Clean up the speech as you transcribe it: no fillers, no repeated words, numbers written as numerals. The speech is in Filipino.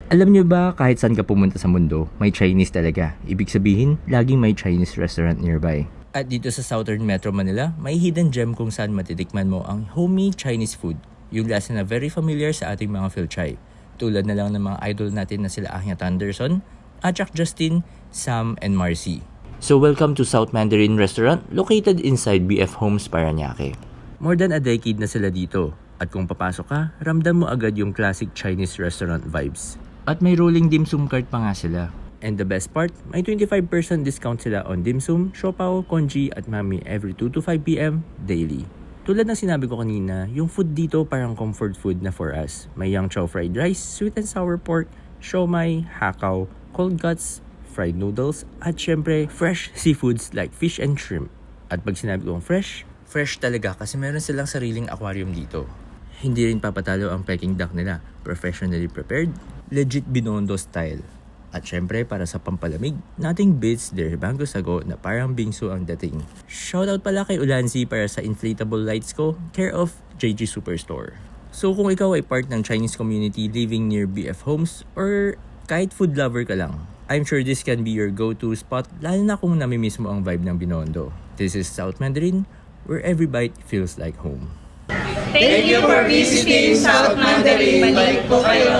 Alam nyo ba, kahit saan ka pumunta sa mundo, may Chinese talaga. Ibig sabihin, laging may Chinese restaurant nearby. At dito sa Southern Metro Manila, may hidden gem kung saan matitikman mo ang homemade Chinese food. Yung lasa na very familiar sa ating mga Philchay. Tulad na lang ng mga idol natin na sila Anya Thunderson, Achak Justin, Sam, and Marcy. So welcome to South Mandarin Restaurant located inside BF Homes, Parañaque. More than a decade na sila dito. At kung papasok ka, ramdam mo agad yung classic Chinese restaurant vibes. At may rolling dim sum cart pa nga sila. And the best part, may 25% discount sila on dim sum, siopaw, congee at mami every 2 to 5 p.m. daily. Tulad ng sinabi ko kanina, yung food dito parang comfort food na for us. May yang chow fried rice, sweet and sour pork, siomai, hakaw, cold cuts, fried noodles, at syempre fresh seafoods like fish and shrimp. At pag sinabi kong fresh, fresh talaga kasi meron silang sariling aquarium dito. Hindi rin papatalo ang Peking duck nila, professionally prepared, legit Binondo style. At syempre para sa pampalamig, nothing beats their Bangko Sago na parang bingsu ang dating. Shoutout pala kay Ulanzi para sa inflatable lights ko, care of JG Superstore. So kung ikaw ay part ng Chinese community living near BF Homes or kahit food lover ka lang, I'm sure this can be your go-to spot lalo na kung namimiss mo ang vibe ng Binondo. This is South Mandarin, where every bite feels like home. Thank you for visiting South Mandarin. Balik po kayo.